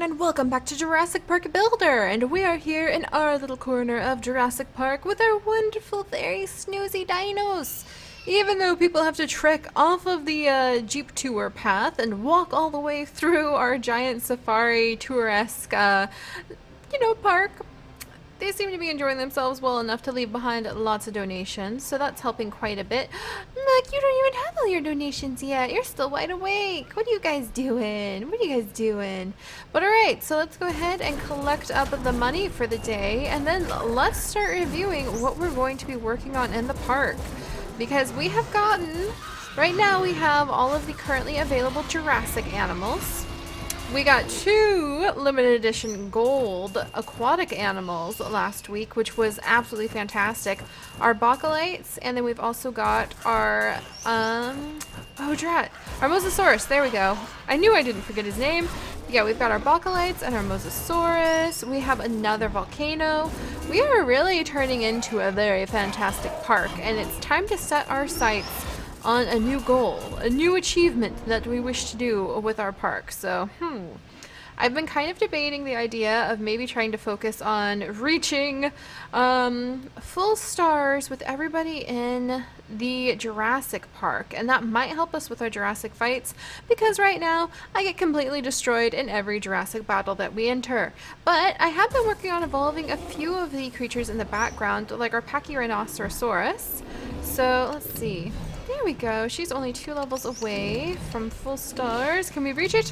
and welcome back to Jurassic Park Builder, and we are here in our little corner of Jurassic Park with our wonderful, very snoozy dinos. Even though people have to trek off of the Jeep tour path and walk all the way through our giant safari tour-esque, park, they seem to be enjoying themselves well enough to leave behind lots of donations, so that's helping quite a bit. Look, you don't even have all your donations yet. You're still wide awake. What are you guys doing? What are you guys doing? But alright, so let's go ahead and collect up the money for the day, and then let's start reviewing what we're going to be working on in the park. Because we have gotten, right now we have all of the currently available Jurassic animals. We got 2 limited edition gold aquatic animals last week, which was absolutely fantastic. Our bacalites, and then we've also got our, our mosasaurus, there we go. I knew I didn't forget his name. Yeah, we've got our bacalites and our mosasaurus. We have another volcano. We are really turning into a very fantastic park, and it's time to set our sights on a new goal, a new achievement that we wish to do with our park. So, I've been kind of debating the idea of maybe trying to focus on reaching full stars with everybody in the Jurassic Park, and that might help us with our Jurassic fights, because right now I get completely destroyed in every Jurassic battle that we enter. But I have been working on evolving a few of the creatures in the background, like our Pachyrhinoceros. So let's see. There we go. She's only 2 levels away from full stars. Can we reach it?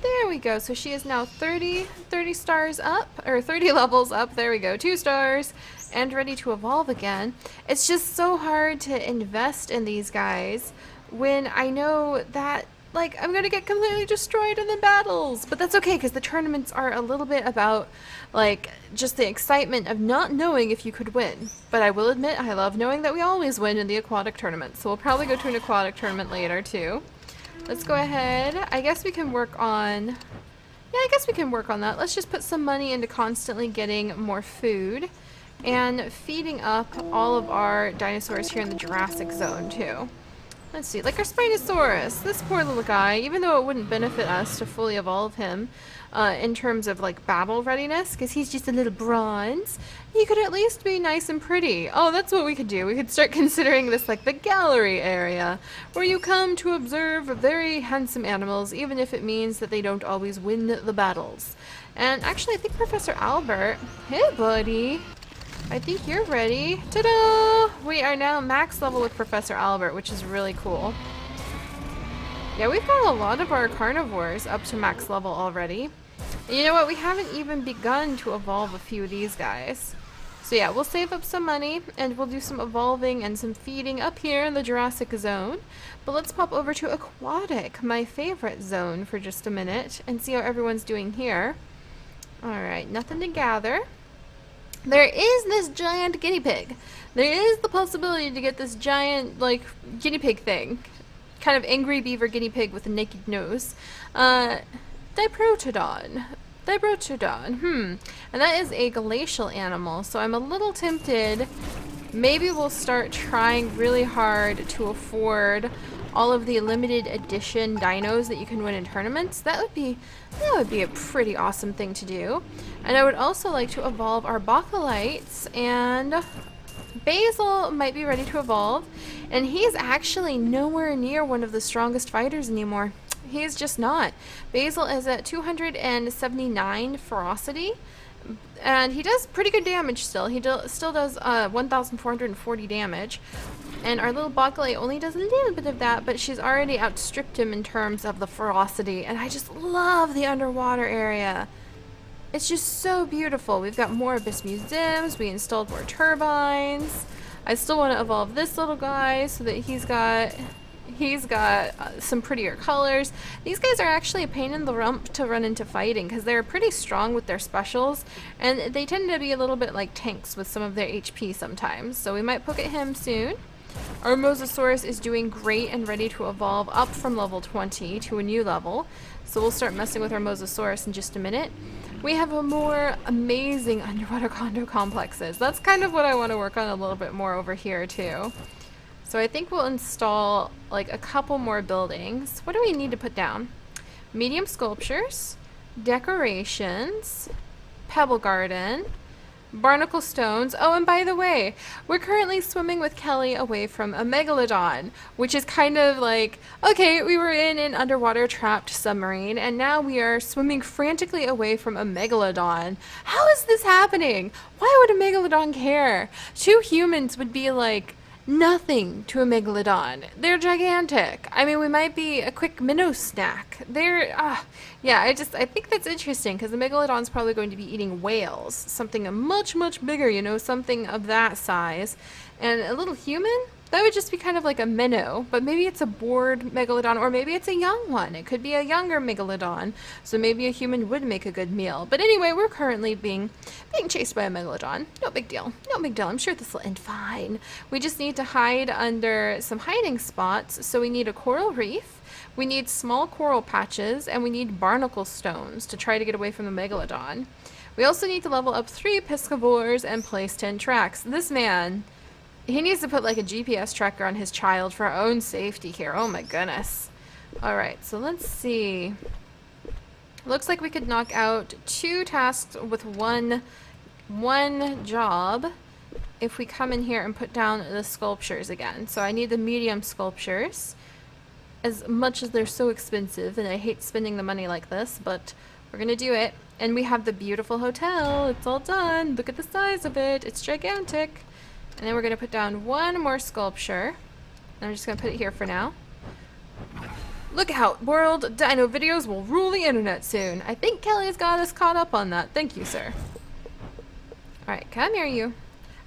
There we go. So she is now 30 stars up, or 30 levels up. There we go. 2 stars and ready to evolve again. It's just so hard to invest in these guys when I know that, like, I'm going to get completely destroyed in the battles. But that's okay, because the tournaments are a little bit about, like, just the excitement of not knowing if you could win. But I will admit, I love knowing that we always win in the aquatic tournament. So we'll probably go to an aquatic tournament later, too. Let's go ahead. I guess we can work on... Yeah, I guess we can work on that. Let's just put some money into constantly getting more food and feeding up all of our dinosaurs here in the Jurassic Zone, too. Let's see, like our Spinosaurus, this poor little guy, even though it wouldn't benefit us to fully evolve him in terms of like battle readiness, because he's just a little bronze, he could at least be nice and pretty. Oh, that's what we could do. We could start considering this like the gallery area, where you come to observe very handsome animals, even if it means that they don't always win the battles. And actually, I think Professor Albert, hey buddy, I think you're ready. Ta-da! We are now max level with Professor Albert, which is really cool. Yeah, we've got a lot of our carnivores up to max level already. And you know what? We haven't even begun to evolve a few of these guys. So yeah, we'll save up some money and we'll do some evolving and some feeding up here in the Jurassic Zone. But let's pop over to Aquatic, my favorite zone, for just a minute and see how everyone's doing here. Alright, nothing to gather. There is this giant guinea pig. There is the possibility to get this giant, like, guinea pig thing. Kind of angry beaver guinea pig with a naked nose. Diprotodon. And that is a glacial animal, so I'm a little tempted. Maybe we'll start trying really hard to afford all of the limited edition dinos that you can win in tournaments. That would be a pretty awesome thing to do. And I would also like to evolve our bacalites, and Basil might be ready to evolve, and he's actually nowhere near one of the strongest fighters anymore. He's just not. Basil is at 279 ferocity, and he does pretty good damage still. He still does 1,440 damage. And our little bacalite only does a little bit of that, but she's already outstripped him in terms of the ferocity. And I just love the underwater area. It's just so beautiful. We've got more abyss museums. We installed more turbines. I still want to evolve this little guy so that he's got some prettier colors. These guys are actually a pain in the rump to run into fighting because they're pretty strong with their specials, and they tend to be a little bit like tanks with some of their HP sometimes. So we might poke at him soon. Our mosasaurus is doing great and ready to evolve up from level 20 to a new level. So we'll start messing with our mosasaurus in just a minute. We have a more amazing underwater condo complexes. That's kind of what I want to work on a little bit more over here too. So I think we'll install like a couple more buildings. What do we need to put down? Medium sculptures, decorations, pebble garden, barnacle stones. Oh, and by the way, we're currently swimming with Kelly away from a megalodon, which is kind of like, okay, we were in an underwater trapped submarine, and now we are swimming frantically away from a megalodon. How is this happening? Why would a megalodon care? Two humans would be like nothing to a megalodon. They're gigantic. I mean, we might be a quick minnow snack. Yeah, I think that's interesting because the megalodon's probably going to be eating whales, something much, much bigger, you know, something of that size. And a little human? That would just be kind of like a minnow, but maybe it's a bored megalodon, or maybe it's a young one. It could be a younger megalodon, so maybe a human would make a good meal. But anyway, we're currently being chased by a megalodon. No big deal. No big deal. I'm sure this will end fine. We just need to hide under some hiding spots. So we need a coral reef, we need small coral patches, and we need barnacle stones to try to get away from the megalodon. We also need to level up 3 piscivores and place 10 tracks. This man, he needs to put like a GPS tracker on his child for our own safety here. Oh my goodness. Alright, so let's see. Looks like we could knock out 2 tasks with one job if we come in here and put down the sculptures again. So I need the medium sculptures, as much as they're so expensive, and I hate spending the money like this, but we're gonna do it. And we have the beautiful hotel. It's all done. Look at the size of it. It's gigantic. And then we're gonna put down 1 more sculpture. And I'm just gonna put it here for now. Look out, world! Dino videos will rule the internet soon. I think Kelly's got us caught up on that. Thank you, sir. Alright, come here, you.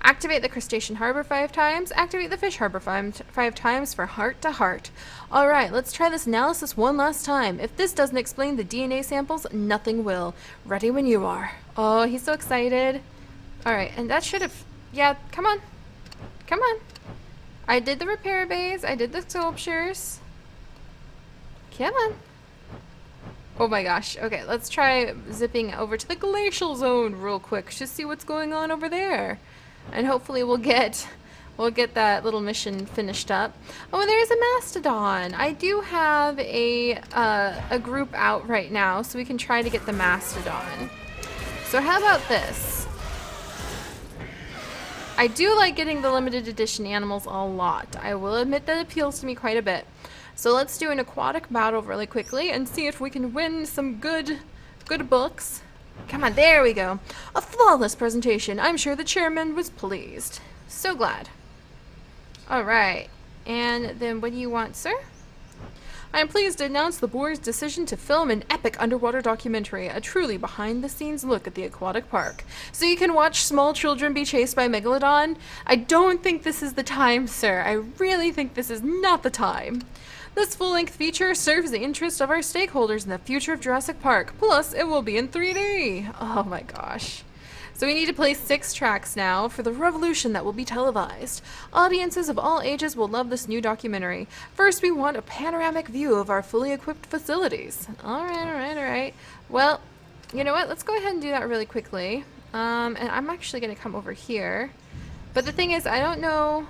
Activate the crustacean harbor 5 times. Activate the fish harbor 5 times for heart to heart. Alright, let's try this analysis one last time. If this doesn't explain the DNA samples, nothing will. Ready when you are. Oh, he's so excited. Alright, and that should have... Yeah, come on. Come on. I did the repair bays. I did the sculptures. Come on. Oh my gosh. Okay, let's try zipping over to the glacial zone real quick. Just see what's going on over there. And hopefully we'll get that little mission finished up. Oh, and there's a mastodon. I do have a group out right now, so we can try to get the mastodon. So how about this? I do like getting the limited edition animals a lot. I will admit that appeals to me quite a bit. So let's do an aquatic battle really quickly and see if we can win some good books. Come on, there we go. A flawless presentation. I'm sure the chairman was pleased. So glad. Alright, and then what do you want, sir? I am pleased to announce the board's decision to film an epic underwater documentary, a truly behind-the-scenes look at the aquatic park. So you can watch small children be chased by Megalodon? I don't think this is the time, sir. I really think this is not the time. This full-length feature serves the interest of our stakeholders in the future of Jurassic Park, plus it will be in 3D. Oh my gosh. So we need to place 6 tracks now for the revolution that will be televised. Audiences of all ages will love this new documentary. First, we want a panoramic view of our fully equipped facilities. Alright. Well, you know what? Let's go ahead and do that really quickly. And I'm actually going to come over here. But the thing is, I don't know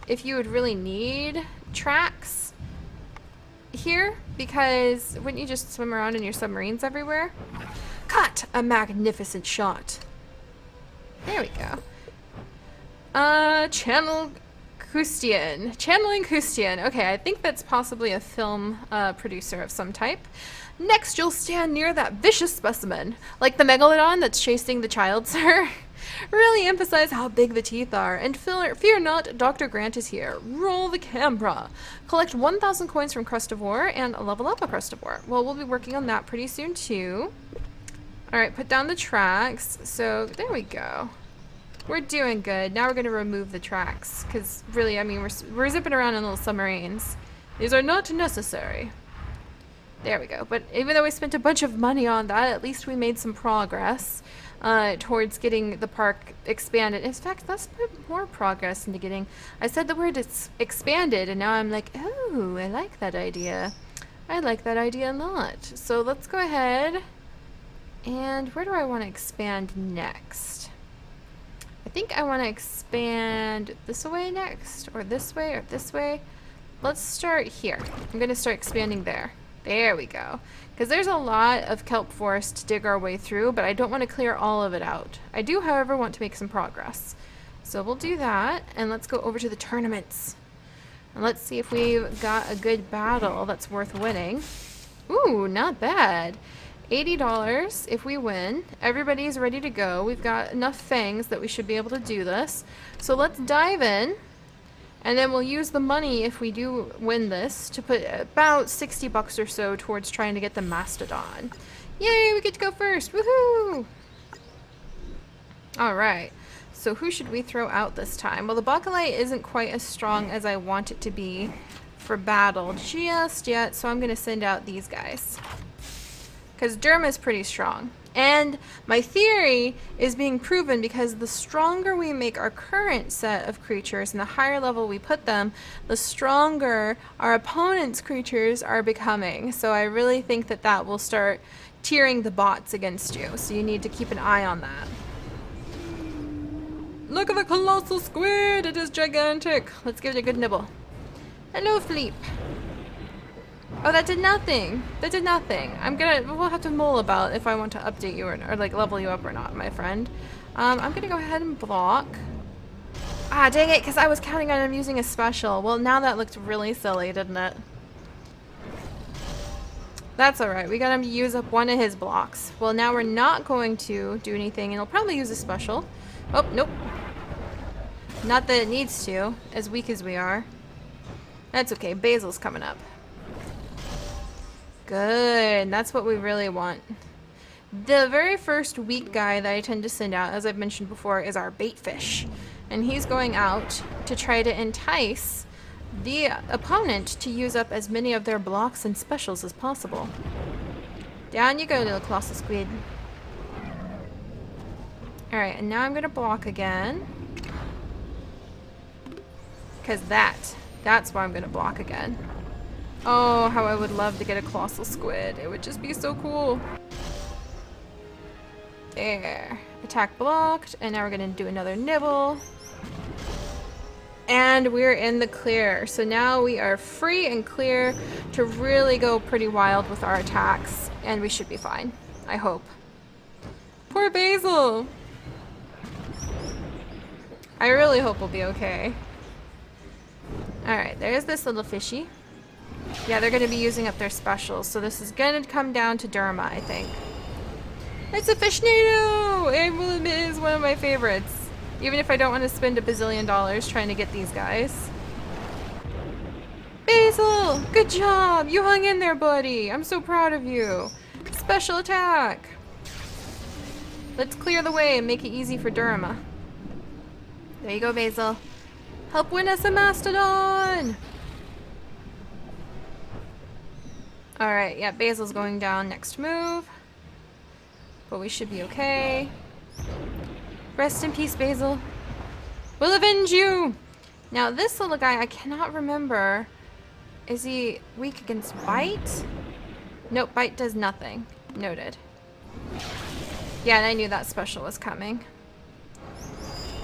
if you would really need tracks here, because wouldn't you just swim around in your submarines everywhere? Cut! A magnificent shot. There we go. Channeling Kustian. Okay, I think that's possibly a film producer of some type. Next, you'll stand near that vicious specimen, like the megalodon that's chasing the child, sir. Really emphasize how big the teeth are, and fear not, Dr. Grant is here. Roll the camera. Collect 1,000 coins from Crustivore and level up a Crustivore. Well, we'll be working on that pretty soon, too. Alright, put down the tracks. So, there we go. We're doing good. Now we're going to remove the tracks, because really, I mean, we're zipping around in little submarines. These are not necessary. There we go. But even though we spent a bunch of money on that, at least we made some progress towards getting the park expanded. In fact, let's put more progress into getting... I said the word it's expanded, and now I'm like, oh, I like that idea. I like that idea a lot. So let's go ahead... And where do I want to expand next? I think I want to expand this way next, or this way, or this way. Let's start here. I'm going to start expanding there. There we go. Because there's a lot of kelp forest to dig our way through, but I don't want to clear all of it out. I do, however, want to make some progress. So we'll do that, and let's go over to the tournaments. And let's see if we've got a good battle that's worth winning. Ooh, not bad. $80 if we win. Everybody's ready to go. We've got enough fangs that we should be able to do this. So let's dive in. And then we'll use the money, if we do win this, to put about $60 or so towards trying to get the mastodon. Yay, we get to go first. Woohoo! Alright, so who should we throw out this time? Well, the Bacalite isn't quite as strong as I want it to be for battle just yet, so I'm going to send out these guys. Because Derma's pretty strong. And my theory is being proven because the stronger we make our current set of creatures and the higher level we put them, the stronger our opponent's creatures are becoming. So I really think that that will start tiering the bots against you. So you need to keep an eye on that. Look at the colossal squid! It is gigantic! Let's give it a good nibble. Hello, Philippe. Oh, that did nothing. That did nothing. We'll have to mull about if I want to update you or like level you up or not, my friend. I'm gonna go ahead and block. Ah, dang it, because I was counting on him using a special. Well, now that looked really silly, didn't it? That's alright. We got him to use up one of his blocks. Well, now we're not going to do anything, and he'll probably use a special. Oh, nope. Not that it needs to, as weak as we are. That's okay. Basil's coming up. Good. That's what we really want. The very first weak guy that I tend to send out, as I've mentioned before, is our bait fish. And he's going out to try to entice the opponent to use up as many of their blocks and specials as possible. Down you go, little colossal squid. Alright, and now I'm going to block again. Because that's why I'm going to block again. Oh, how I would love to get a colossal squid. It would just be so cool. There. Attack blocked. And now we're going to do another nibble. And we're in the clear. So now we are free and clear to really go pretty wild with our attacks. And we should be fine. I hope. Poor Basil! I really hope we'll be okay. Alright, there's this little fishy. Yeah, they're going to be using up their specials, so this is going to come down to Derma, I think. It's a fishnado! I will admit it is one of my favorites. Even if I don't want to spend $1 bazillion trying to get these guys. Basil! Good job! You hung in there, buddy! I'm so proud of you! Special attack! Let's clear the way and make it easy for Derma. There you go, Basil. Help win us a mastodon! Alright, yeah, Basil's going down next move. But we should be okay. Rest in peace, Basil. We'll avenge you! Now, this little guy, I cannot remember. Is he weak against bite? Nope, bite does nothing. Noted. Yeah, and I knew that special was coming.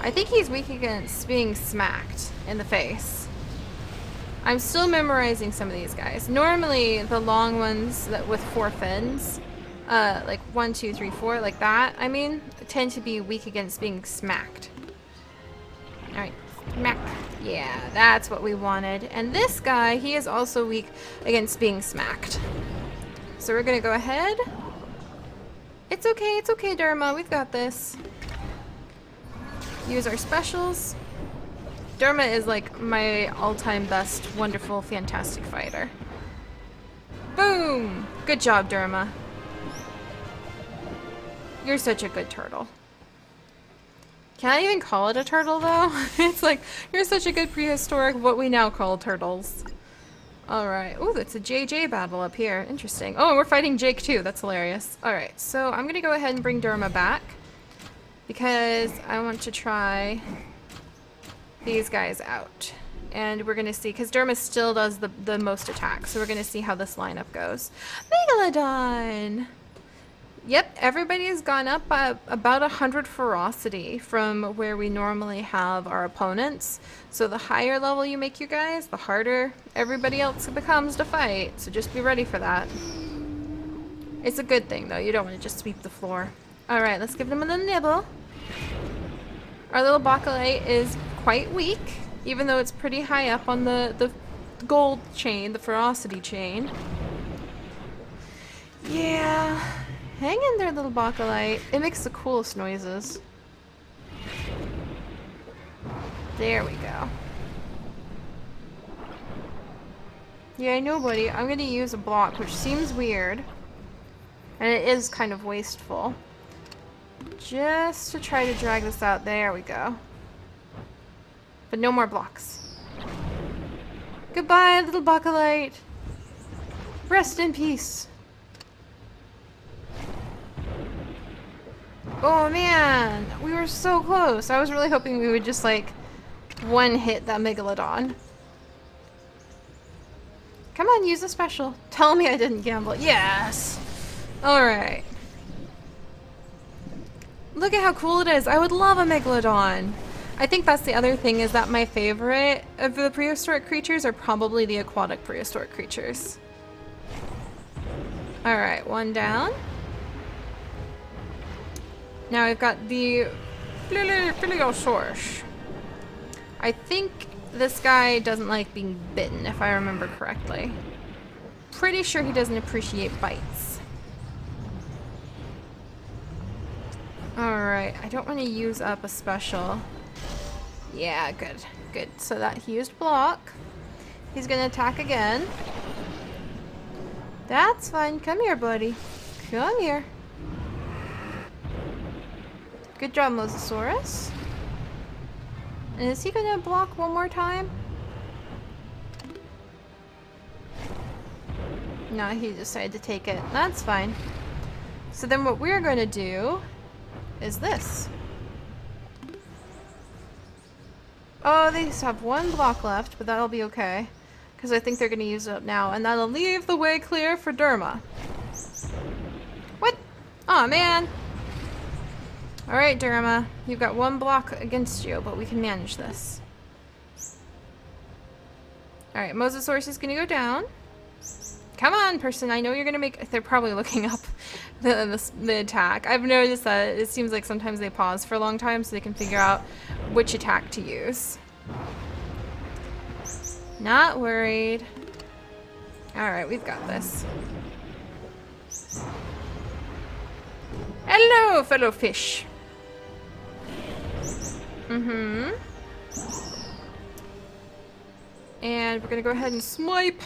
I think he's weak against being smacked in the face. I'm still memorizing some of these guys. Normally, the long ones that with 4 fins, like 1, 2, 3, 4, like that, I mean, tend to be weak against being smacked. Alright, smack. Yeah, that's what we wanted. And this guy, he is also weak against being smacked. So we're gonna go ahead. It's okay, Derma, we've got this. Use our specials. Derma is like my all-time best, wonderful, fantastic fighter. Boom! Good job, Derma. You're such a good turtle. Can I even call it a turtle, though? It's like, you're such a good prehistoric, what we now call turtles. Alright. Ooh, that's a JJ battle up here. Interesting. Oh, and we're fighting Jake, too. That's hilarious. Alright, so I'm gonna go ahead and bring Derma back. Because I want to try these guys out. And we're going to see, because Derma still does the most attacks, so we're going to see how this lineup goes. Megalodon! Yep, everybody has gone up by about 100 ferocity from where we normally have our opponents. So the higher level you make you guys, the harder everybody else becomes to fight. So just be ready for that. It's a good thing, though. You don't want to just sweep the floor. All right, let's give them a little nibble. Our little bacalite is quite weak, even though it's pretty high up on the gold chain, the ferocity chain. Yeah. Hang in there, little bacalite. It makes the coolest noises. There we go. Yeah, I know, buddy. I'm gonna use a block, which seems weird. And it is kind of wasteful. Just to try to drag this out. There we go. But no more blocks. Goodbye, little bacalite. Rest in peace. Oh man, we were so close. I was really hoping we would just like one hit that megalodon. Come on, use a special. Tell me I didn't gamble. Yes. Alright. Look at how cool it is. I would love a megalodon. I think that's the other thing, is that my favorite of the prehistoric creatures are probably the aquatic prehistoric creatures. Alright, one down. Now we've got the Biologist. I think this guy doesn't like being bitten, if I remember correctly. Pretty sure he doesn't appreciate bites. Alright, I don't want to use up a special. Yeah, good. Good. So that he used block. He's gonna attack again. That's fine. Come here, buddy. Come here. Good job, Mosasaurus. And is he gonna block one more time? No, he decided to take it. That's fine. So then what we're gonna do is this. Oh, they just have one block left, but that'll be okay. Because I think they're gonna use it up now, and that'll leave the way clear for Derma. What? Aw, man. Alright, Derma. You've got one block against you, but we can manage this. Alright, Mosasaurus is gonna go down. Come on, person. I know you're gonna make... They're probably looking up the attack. I've noticed that it seems like sometimes they pause for a long time so they can figure out which attack to use. Not worried. Alright, we've got this. Hello, fellow fish. Mm-hmm. And we're gonna go ahead and swipe.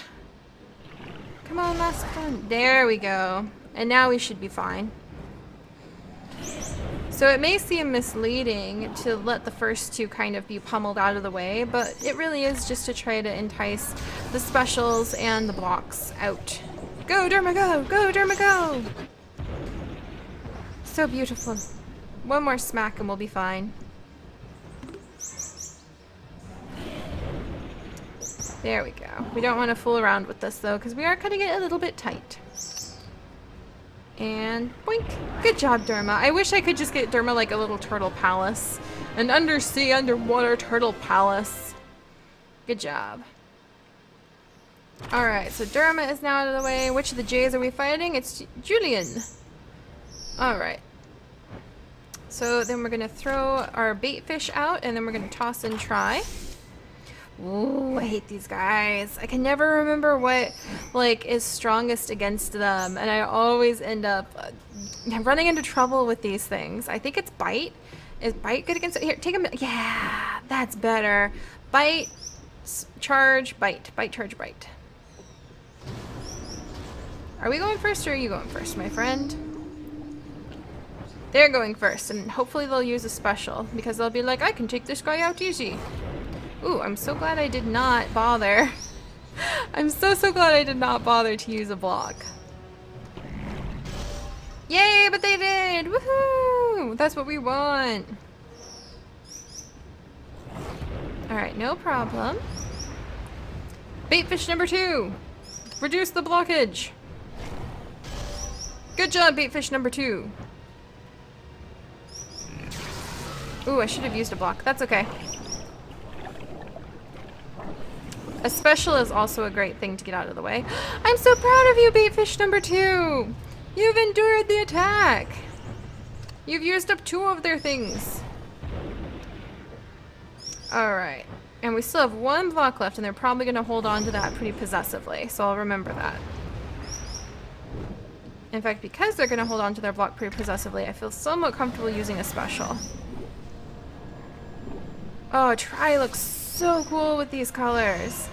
Come on, last one. There we go. And now we should be fine. So it may seem misleading to let the first two kind of be pummeled out of the way, but it really is just to try to entice the specials and the blocks out. Go, Derma, go! Go, Derma, go! So beautiful. One more smack and we'll be fine. There we go. We don't want to fool around with this though, because we are cutting it a little bit tight. And boink. Good job, Derma. I wish I could just get Derma like a little turtle palace. An underwater turtle palace. Good job. Alright, so Derma is now out of the way. Which of the J's are we fighting? It's Julian. Alright. So then we're going to throw our bait fish out, and then we're going to toss and try. Ooh, I hate these guys. I can never remember what, like, is strongest against them, and I always end up running into trouble with these things. I think it's bite. Is bite good against it? Here, take a... Yeah, that's better. Bite, charge, bite. Bite, charge, bite. Are we going first, or are you going first, my friend? They're going first, and hopefully they'll use a special, because they'll be like, I can take this guy out easy. Ooh, I'm so glad I did not bother. I'm so glad I did not bother to use a block. Yay, but they did! Woohoo! That's what we want. Alright, no problem. Bait fish number 2. Reduce the blockage. Good job, bait fish number 2. Ooh, I should have used a block. That's okay. A special is also a great thing to get out of the way. I'm so proud of you, bait fish number 2. You've endured the attack! You've used up 2 of their things. Alright. And we still have 1 block left, and they're probably going to hold on to that pretty possessively, so I'll remember that. In fact, because they're going to hold on to their block pretty possessively, I feel somewhat comfortable using a special. Oh, Tri looks so cool with these colors.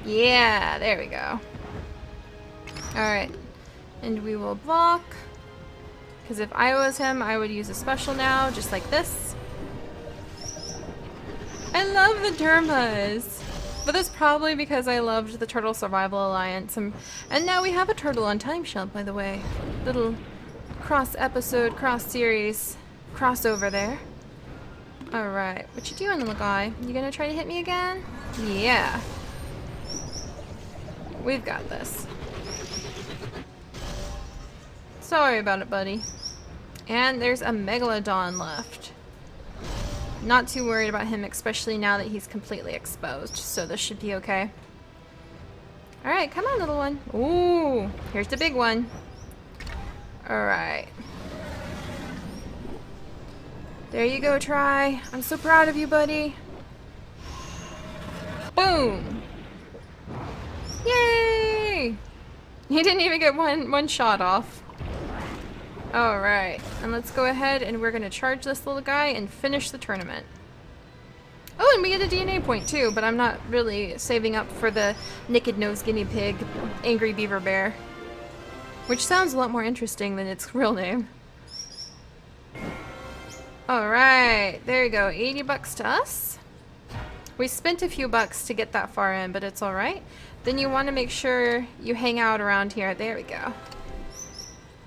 Yeah, there we go. Alright. And we will block. Because if I was him, I would use a special now, just like this. I love the dermas. But that's probably because I loved the Turtle Survival Alliance. And now we have a turtle on Time Shelf, by the way. Little cross-episode, cross-series crossover there. Alright, what you doing, little guy? You gonna try to hit me again? Yeah. We've got this. Sorry about it, buddy. And there's a Megalodon left. Not too worried about him, especially now that he's completely exposed, so this should be okay. Alright, come on, little one. Ooh, here's the big one. Alright. There you go, Tri. I'm so proud of you, buddy. Boom! Yay! He didn't even get one shot off. Alright, and let's go ahead and we're gonna charge this little guy and finish the tournament. Oh, and we get a DNA point too, but I'm not really saving up for the naked-nosed guinea pig, angry beaver bear. Which sounds a lot more interesting than its real name. Alright, there you go, 80 bucks to us. We spent a few bucks to get that far in, but it's alright. Then you want to make sure you hang out around here. There we go.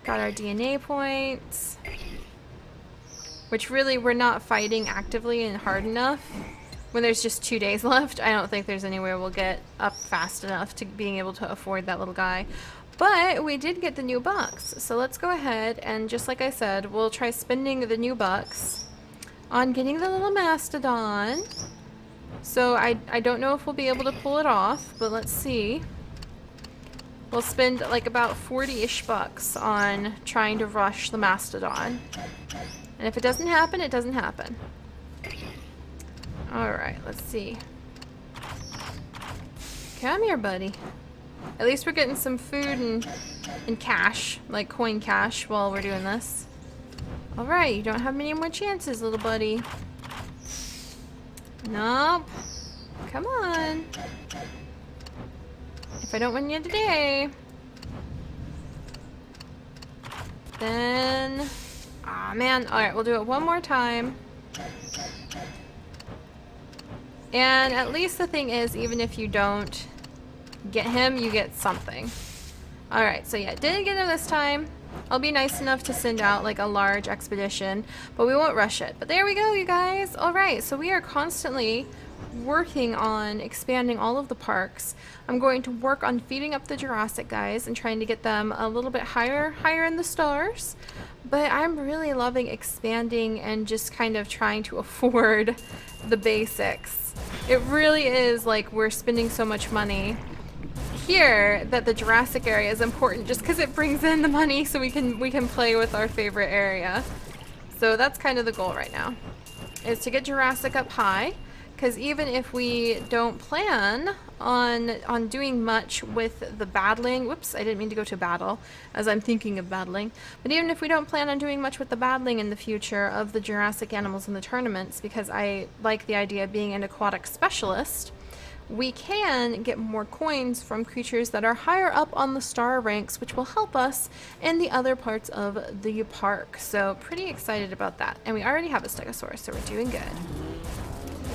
Got our DNA points. Which really, we're not fighting actively and hard enough. When there's just 2 days left, I don't think there's anywhere we'll get up fast enough to being able to afford that little guy. But we did get the new bucks. So let's go ahead and just like I said, we'll try spending the new bucks on getting the little mastodon. So I don't know if we'll be able to pull it off, but let's see. We'll spend like about 40-ish bucks on trying to rush the mastodon. And if it doesn't happen, it doesn't happen. Alright, let's see. Come here, buddy. At least we're getting some food and cash, like coin cash, while we're doing this. Alright, you don't have many more chances, little buddy. Nope. Come on. If I don't win you today, then... Aw, man. Alright, we'll do it one more time. And at least the thing is, even if you don't get him, you get something. Alright, so yeah, didn't get him this time. I'll be nice enough to send out like a large expedition, but we won't rush it. But there we go, you guys. Alright, so we are constantly working on expanding all of the parks. I'm going to work on feeding up the Jurassic guys and trying to get them a little bit higher in the stars. But I'm really loving expanding and just kind of trying to afford the basics. It really is like we're spending so much money here that the Jurassic area is important just because it brings in the money so we can play with our favorite area. So that's kind of the goal right now, is to get Jurassic up high. Because even if we don't plan on doing much with the battling, whoops, I didn't mean to go to battle, as I'm thinking of battling, but even if we don't plan on doing much with the battling in the future of the Jurassic animals in the tournaments, because I like the idea of being an aquatic specialist, we can get more coins from creatures that are higher up on the star ranks, which will help us in the other parts of the park. So pretty excited about that. And we already have a Stegosaurus, so we're doing good.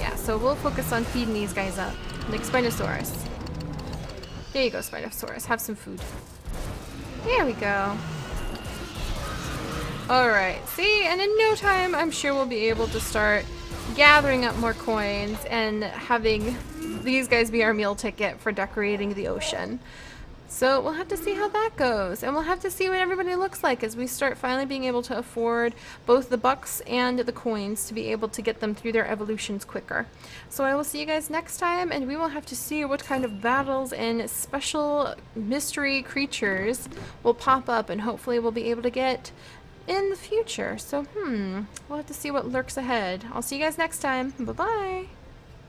Yeah, so we'll focus on feeding these guys up. Like Spinosaurus. There you go, Spinosaurus. Have some food. There we go. Alright, see? And in no time, I'm sure we'll be able to start gathering up more coins and having these guys be our meal ticket for decorating the ocean. So we'll have to see how that goes, and we'll have to see what everybody looks like as we start finally being able to afford both the bucks and the coins to be able to get them through their evolutions quicker. So I will see you guys next time, and we will have to see what kind of battles and special mystery creatures will pop up, and hopefully we'll be able to get in the future. So we'll have to see what lurks ahead. I'll see you guys next time. Bye-bye.